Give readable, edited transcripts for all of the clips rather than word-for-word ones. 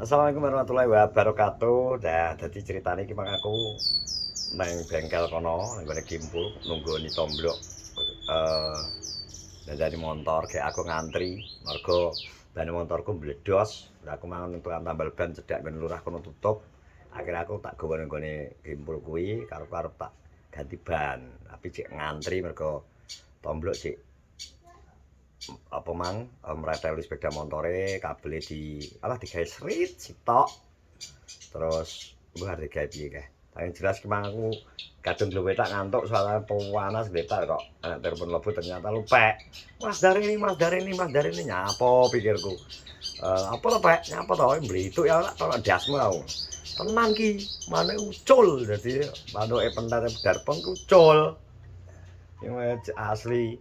Assalamualaikum warahmatullahi wabarakatuh. Dadi ceritane iki mang aku nang bengkel kono, nang gone Kimpul nunggoni tomblok dari motor kayak aku ngantri mergo ban motorku mbledos. Lah aku mangan tukang tambal ban cedhak ben lurah kono tutup. Akhirnya aku tak gawa nang gone Kimpul kuwi karo-karo tak ganti ban. Tapi cek ngantri mergo tomblok sik apa mang mreteli sepeda motore kabele digawe srit sitok terus mbah arep digawe piye kae tapi jelas ki mang aku kadung glewetak ngantuk soalnya panas glewetak kok anak telepon lebu ternyata lupa Mas dari ini nyapa pikirku apa lho Pak nyapa to mblituk ya kalau dasmu aku tenang ki mane ucul dadi manuke pentar darpong ucul yang asli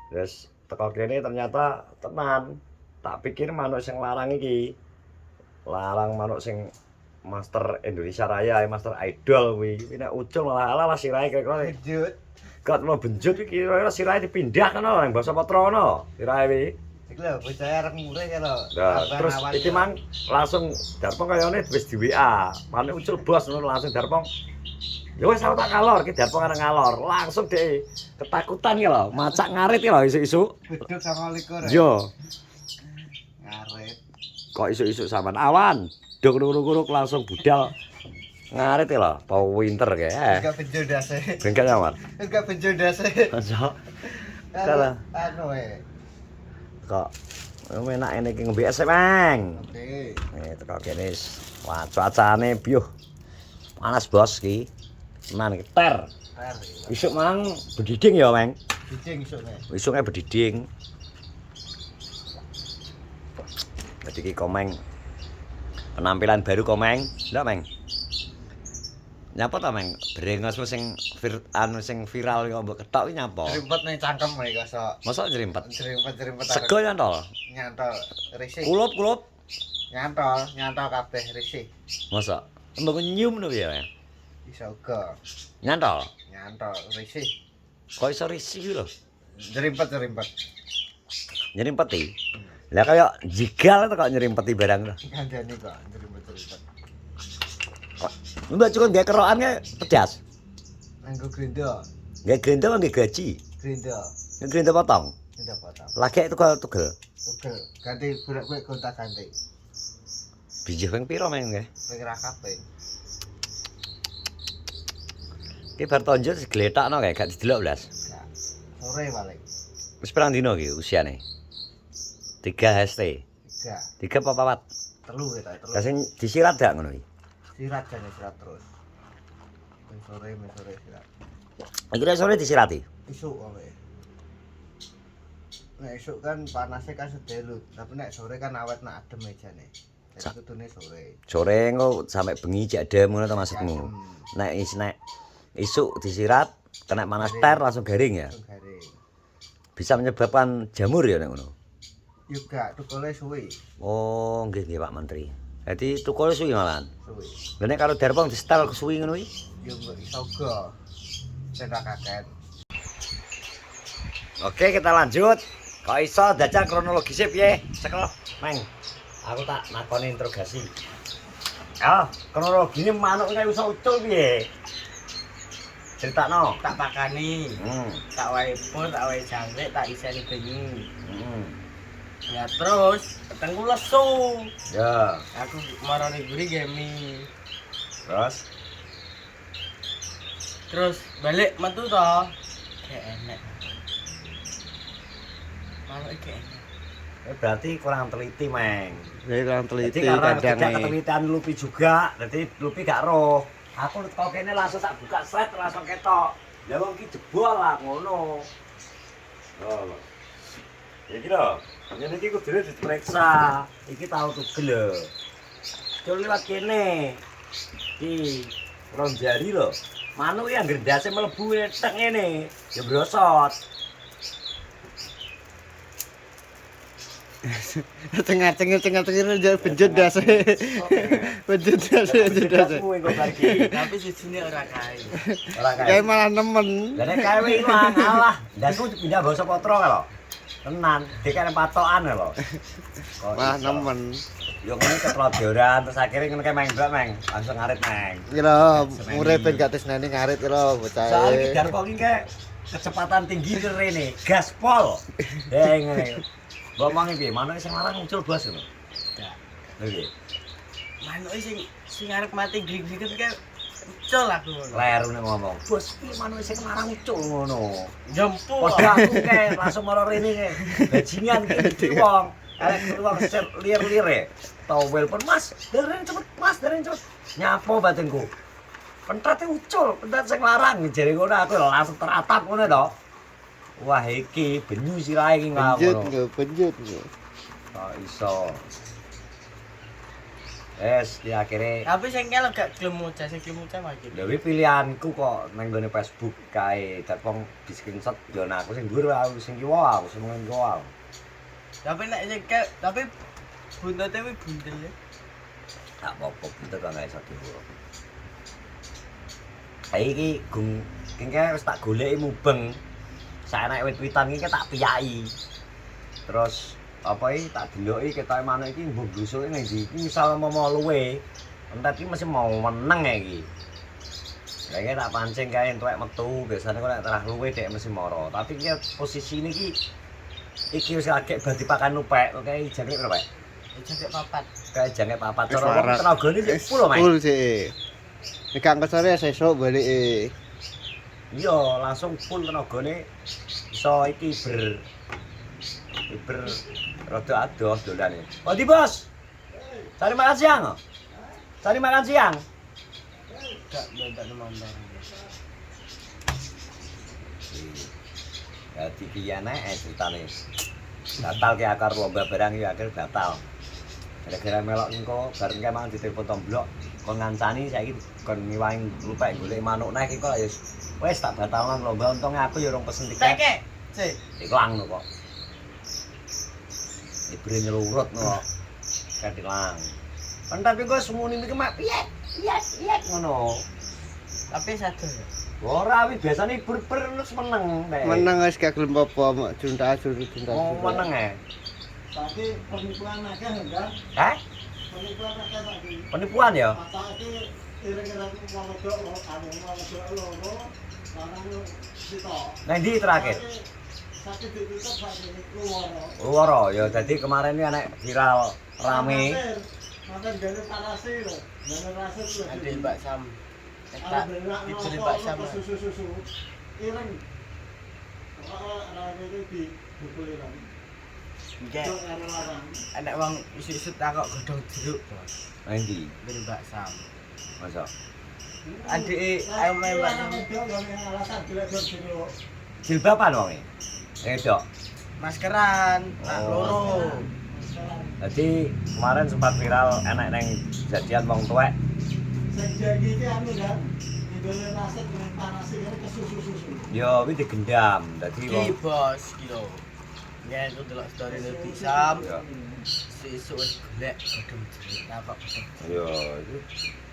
terus teko kene ternyata tenan. Tak pikir manuk sing larang iki. Larang manuk sing Master Indonesia Raya, Master Idol kuwi. Nek ucul malah ala sirahe kira-kira. Benjut. Kok mau benjut iki kira-kira sirahe dipindah kana nang basa patra ana. Sirahe kuwi. Iki lho bocah arep ngure ya lho. Nah, terus iki mang langsung Darpong kayane wis di WA. Manuk ucul bos ngono langsung Darpong. Ya wis tak kalor, ki Darpong areng ngalor. Langsung dhek ketakutan ya lho, macak ngarit ya lho isuk-isuk. Beduk 29. Yo. Ngarit. Kok isuk-isuk sampean awan. Duk kuruk-kuruk langsung budal. Ngarit ya lho, pau winter kae. Enggak benjol dase. Bengkel nyamar. Enggak benjol dase. Masa. Kala. Anu Kok enak ini iki ngombe es Mang. Oke. Teko kene wah cuacane biuh. Panas bos ki. Tenan iki ter. Isuk mang bediding ya, Mang. Bediding isukne. Isuknya bediding. Jadi iki Komeng. Penampilan baru Komeng. Ndak, Meng? Nyapa ta, Meng? Brengosmu sing sing viral kok mbok ketok iki nyapa? Jerimpet ning cangkem iki kok. Mosok jerimpet? Jerimpet. Sego nyantol. Nyantol risih. Kulup. Nyantol kabeh risih. Mosok? Mbok nyium lho ya, Meng? Iso uga. Nyantol. Nyantol risih. Kok iso risih lho? Jerimpet. Nyerimpeti. Lah kaya jigal itu kok nyerimpeti barang lho. Gandane kok jerimpet. Kok mbak cukup gawe kerokan kae pedas. Nganggo grendo. Gawe grendo apa gawe gaji? Grendo. Grendo potong. Grendo potong. Lagi itu kok tugel. Tugel. Ganti golek kowe gonta ganti. Biji ping piro Meng nggih? Ping ra kabeh. Ki bar tonjol digletakno kae gak didelok blas. Sore balik. Wis pirang dino iki usiane? 3 HST. 3. 3 apa 4? 3 kita, 3. Lah sing disirat gak ngono iki? Sirat terus. Sore sirat. Akhirnya sore disirati. Isuk wae. Nek isuk kan panasnya kan sedelut, tapi nek sore kan awet nak adem mejane. Jadi kudune sore. Sore engko sampe bengi cek adem ngono ta maksudmu. Nek isuk disirat kena panas ter langsung garing ya. Garing. Bisa menyebabkan jamur ya nek ngono. Yo gak tukule suwi. Oh, nggih Pak Menteri. Jadi tukule suwi malahan. Suwi. Lah nek karo Darpong distel suwi ngono iki? Yo iso uga. Sen ra kaget. Oke, kita lanjut. Kok iso dajal kronologisnya piye? Cekel, Meng. Aku tak nakoni interogasi. Kronologisnya manuk kae iso ucul piye? Critakno. Tak pakani. Tak wae pun, tak wae jangkrik, tak iseni bengi. Ya terus ketemu lesu. Ya. Aku marani guri gemi. Terus balik metu to. Kayak enek. Malah iki enek. Berarti kurang teliti, Meng. Ya kurang teliti Jadi karena kadang tidak ketelitian Lupi juga, jadi Lupi gak roh. Aku kok kene langsung tak buka slide langsung ketok. Lah wong iki jebol lah ngono. Oh. Iki lho, yen iki kudune diperiksa. Iki tau tugel lho. Dol liwat kene. Iki rong jari lho. Manuk iki anggere ndase mlebu tek ngene, ya brosot. tengah-tengah benjut dase. Benjut dase. Tapi sijine ora kae. Ora Kayak malah nemen. Lah nek kae iki mah ngalah. Ndasku pindah basa patra lho. Tenan, dikene patokan lho. Kok Wah, iso? nemen. Yo ngene ketelodyoran terus akhirnya ngene main blok meng, langsung ngarit meng. Kira urip ben gak tresnani ngarit kira bocah. Soalnya iki Darko iki kayak kecepatan tinggi ke rene, gaspol. Ngene. Ngomongin piye? Manuke sing larang muncul bos ngono. Enggak. Lho piye? Manuke sing arep mati grig-griget kae ucul aku ngono. Lerune ngomong, "Bos, piye manuke sing larang muncul ngono?" Jempu. Padha aku kae langsung mara rene kae. Bajingan iki wong. Arek wong lir-lire. Towel pun, "Mas, dereng cepet, Mas, dereng cepet." Nyapo batinku. Pentrate ucul, pentat sing larang jare ngono aku langsung teratap ngono to. Wah, iki benyu sirahe iki Penjut ngono. nggak penjut nggak. Kok iso. Di akhirnya Tapi sing kene gak gelem muja, sing gelem muja makin. Dewi pilihanku kok nang gone Facebook kae dat wong di screenshot yo nah aku sing dhuwur aku sing kiwa aku sing ngene kiwa. Tapi nek sing kae tapi buntute kuwi bundel ya. Tak apa-apa gitu kan gak iso diurut. Iki gung kengke wis tak goleki mubeng. Saenek wit-witan iki tak piyaki. Terus apa iki tak deloki ketoke manuk iki mbok blusuke ning ndi iki misal mau luwe. Entar iki mesti mau meneng ya iki. Lah iki tak pancing kae entuke metu, biasane kok nek terah luwe dek mesti moro. Tapi iki posisine iki wis agek badi pakan lupek, oke jane berapa? Jangkek papat. Kayak jane papat Wis cara wong waras. tenagane sik full Mas. Full sih. Nek kang kesore sesuk balik Iya, langsung full tenagane iso iki ber rada adoh dolane. Oh, di Bos. Cari makan siang. Cari makan siang. Gak bentak nonton. Dadi piye nek ceritane. Batal ki akar lomba barang iki akhir batal. Gara-gara melok engko bareng kae mangan ditelepon tomblok kon ngancani saiki kon ngiwangi lupek golek manuk nek iki kok ya wis tak batalno lomba untunge aku ya urung pesen tiket. Teke. Sik. Ilang lho kok. Ibre nyelurut lho. Kadilang. Kan tapi kok semuni iki mak piye ngono. Tapi satu ya. Ora wi biasane ber terus meneng nek. menang wis gak gelem apa mak junta junta. Oh, meneng Tapi penipuan akeh enggak? Hah? Penipuan akeh lagi. Penipuan ya? Mata iki kira-kira monodok lho, anu monodok loro, lanang sitok. Nang ndi terakhir? Sakit ditutup sakit keluar. Luwara ya dadi kemarin iki anek viral rame. Makan gane parasi lho. Gane rasa lho. Adil Mbak Sam. Ada Tak berak dibeli nopo, Mbak Sam. susu-susu. Ireng. Ora iki di bukuliran. Nggak. Kok karo larang. Anak wong isu-isu takok godhong jeruk, Bos. Nang ndi? Beli Mbak Sam. Masa? Adik ayo main Mbak Sam. Alasan golek jeruk. Jilbaban wonge. Edok. Maskeran, tak Oh. loro. Jadi kemarin sempat viral enak neng jadian wong tuwek. Sing janji iki anu kan. Ngidole nasi dengan panas iki ke susu-susu. Yo kuwi digendam. Dadi Ki wong Bos, ki lho. Nggak aku delok story Lutfi Sam. yo Sesuk wis golek godhong jeruk. Takok godhong jeruk. yo itu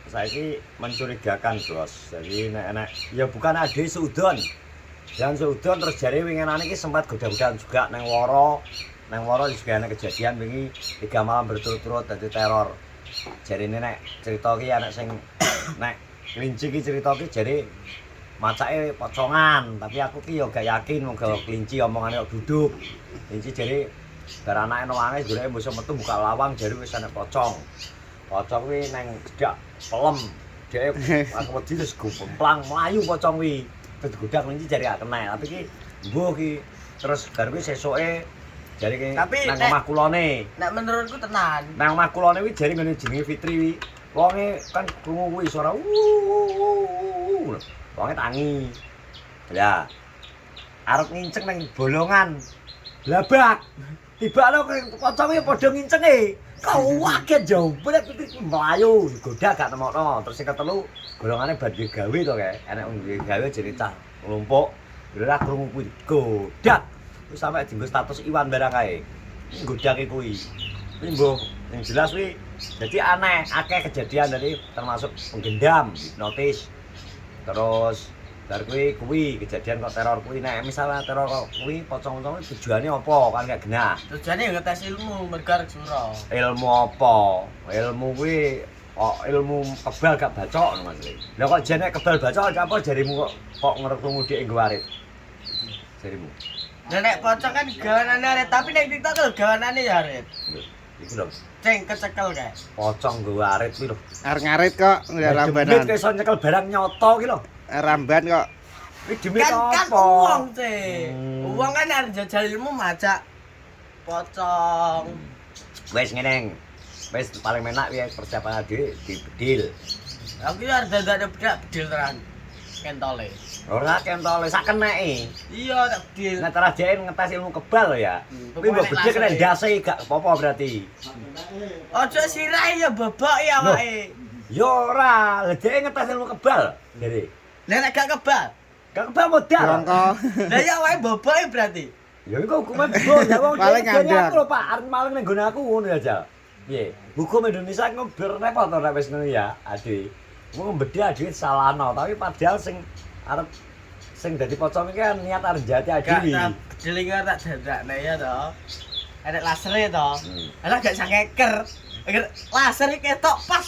saiki mencurigakan, Bos. Jadi nek ya bukan ade seudon. Yang seudon terus jare winginane iki sempat goda-godaan juga neng Woro. Neng Woro juga ana kejadian wingi 3 malam berturut-turut dadi teror. Jarine nek cerita ki anak sing nek kelinci ki cerita ki jare macake pocongan, tapi aku ki yo gak yakin wong gawe kelinci omongane kok duduk. Kelinci jare bar anake nang goleke mbok metu buka lawang jare wis ana pocong. Pocong kuwi neng cedak pelem. Dhek aku wedi terus gumplang mlayu pocong kuwi. Terus godak kelinci jare gak kena, tapi ki mbuh ki terus bar kuwi sesuke jare ki Tapi nang nek- omah kulone. Nek menurutku tenan. Nang omah kulone kuwi jare ngene jenenge Fitri kuwi. Wonge kan krungu kuwi suara wonge tangi. Lah. Arep nginceng nang bolongan. Blabak. Tibakno pocong kuwi padha ngincenge. Kawaget jauh, bener Fitri mlayu, godak gak temokno. Terus sing ketelu golongane badhe gawe to kae. Enek wong gawe jenenge cah nglumpuk. Lha krungu kuwi godak. Wis sampe dienggo status Iwan barang kae. Godake kuwi. Kuwi mbuh yang jelas kuwi dadi aneh, akeh kejadian dari termasuk penggendam, hipnotis. Terus Bar kuwi kejadian kok teror kuwi nek misalnya teror kok kuwi pocong-pocong tujuannya apa kan gak genah. Tujuannya ya ngetes ilmu mergo arek sura. Ilmu apa? Ilmu kuwi ilmu kebal gak bacok ngono Mas. Lah kok jane kebal bacok apa jarimu kok ngerekmu dik nggo arit? Jarimu. Lah nek pocong kan gawanane arek, tapi nek TikTok lho gawanane ya arek. Iku lho, Ceng kecekel kae. pocong nggo arit kuwi lho. Arep ngarit kok nggak rambanan. Demit iso nyekel barang nyoto ki lho. Ramban kok. Kuwi demit Kan apa? uang sih. Uang kan arek jajal ilmu macak pocong. Wis ngene. Wis paling enak ya persiapan dhewe dibedil. Aku ya arep dadak bedil tenan. Kentole. Ora kentole sak keneke. Iya tak bedil. Nek cara dhek ngetes ilmu kebal lho ya. Kuwi mbok bedil kena ndase gak apa-apa berarti. Ojo sirai ya bobok ya awake. Ya ora, lha dhek ngetes ilmu kebal. Jadi, Lah nek gak kebal. gak kebal modal. Rongko. Lah ya awake boboke berarti. Ya iku hukuman bos, ya wong Paling ngandang. ngandang. Aku lho Pak, arep maling ning gone aku ngono ya, Jal. Piye? Hukum Indonesia ku repot ora wis ngono ya, Ade. Wong mbedhe duit salahno, tapi padahal sing arep sing dadi pocong iki kan niat arep jati Gak adewi. tak bedil tak dadakne ya to. Ada lasere to. Hmm. Alah gak sakeker. Laser iki ketok pas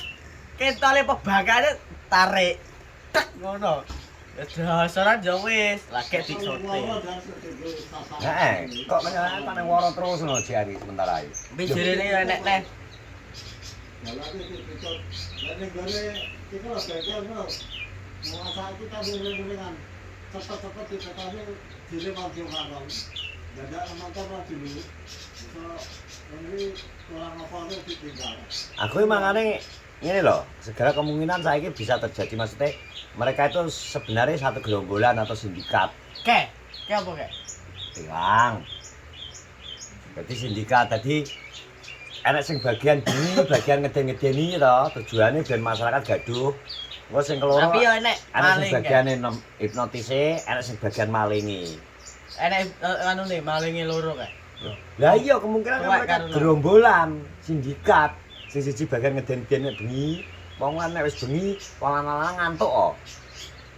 ketole pebakane tarik. Tek ngono. Ya dasaran ya wis, lagi disote. Kok menyang nang woro terus ngono jari sementara iki. Bijirene ya enek teh. Cepet-cepet diketahui diri maju haram. Dadak nonton dulu. Ini kurang apa itu ditinggal. Aku mangane ngene lho, segala kemungkinan saiki bisa terjadi maksudnya mereka itu sebenarnya satu gerombolan atau sindikat. Ke apa ke? Tilang. Jadi sindikat tadi enak sing bagian bunyi, bagian ngeden-ngedeni to, tujuannya ben masyarakat gaduh. Engko sing keloro Tapi ya enek enak sing maling. bagiane hipnotise, enak sing bagian malingi. Enek anu nih malinge loro kae. Lah iya kemungkinan kan Tuwek mereka karena. gerombolan sindikat. Sing siji bagian ngeden-ngedeni bengi, wong nek wis bengi, wong lanang ngantuk kok.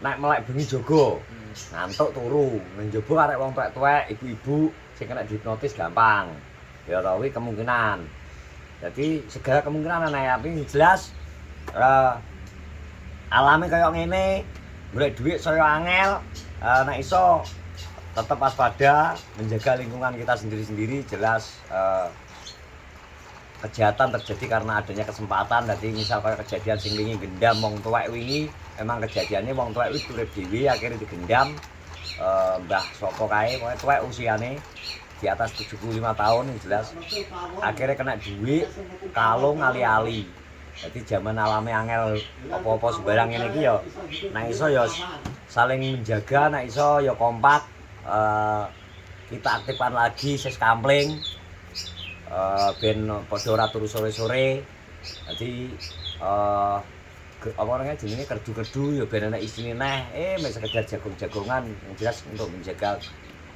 Nek melek bengi jogo, ngantuk turu. Nang njaba arek wong tuwek-tuwek, ibu-ibu sing kena dihipnotis gampang. Ya ta kuwi kemungkinan. Jadi segala kemungkinan ana tapi jelas alame kaya ngene, golek duit saya angel, nek iso tetap waspada, menjaga lingkungan kita sendiri-sendiri jelas kejahatan terjadi karena adanya kesempatan. Jadi misal kayak kejadian sing wingi gendam wong tuwek wingi, emang kejadiannya wong tuwek wis urip dhewe akhirnya digendam mbah sapa kae pokoke tuwek usiane di atas 75 tahun yang jelas akhirnya kena duit kalung ali-ali. Jadi zaman alami angel apa-apa sembarang ngene iki ya nek iso ya saling menjaga, nek iso ya kompak kita aktifkan lagi ses kampling ben padha ora turu sore-sore. Jadi apa orangnya jenenge kerdu-kerdu ya ben ana isine neh mek sekedar jagung-jagongan yang jelas untuk menjaga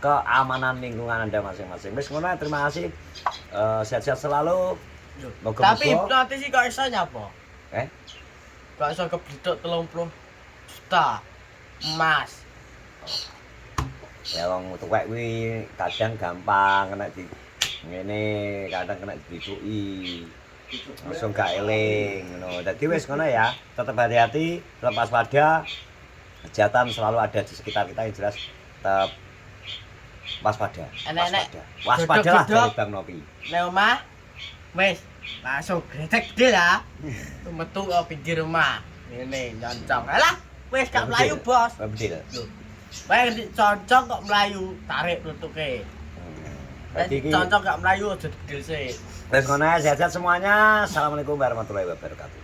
keamanan lingkungan Anda masing-masing. Wis ngono, terima kasih. Sehat-sehat selalu. Tapi hipnotis iki kok iso nyapa? Kok iso keblethuk 30 juta emas. Ya wong tuwek kuwi kadang gampang kena di ngene, kadang kena dibuki. Langsung gak eling ngono. Dadi wis ngono ya. Tetap hati-hati, tetap waspada. Kejahatan selalu ada di sekitar kita yang jelas. Tetap waspada. Enek-enek Waspada lah gedhok-gedhok. dari Bang Nopi. Nek omah wis langsung gretek gede lah. Metu ke pinggir rumah. Ngene nyoncong. Alah, wis gak mlayu, Bos. Bedil. Bae concong kok mlayu, tarik plutuke. Berarti iki Concong gak mlayu aja bedil sih. wis ngono, sehat-sehat semuanya. Assalamualaikum warahmatullahi wabarakatuh.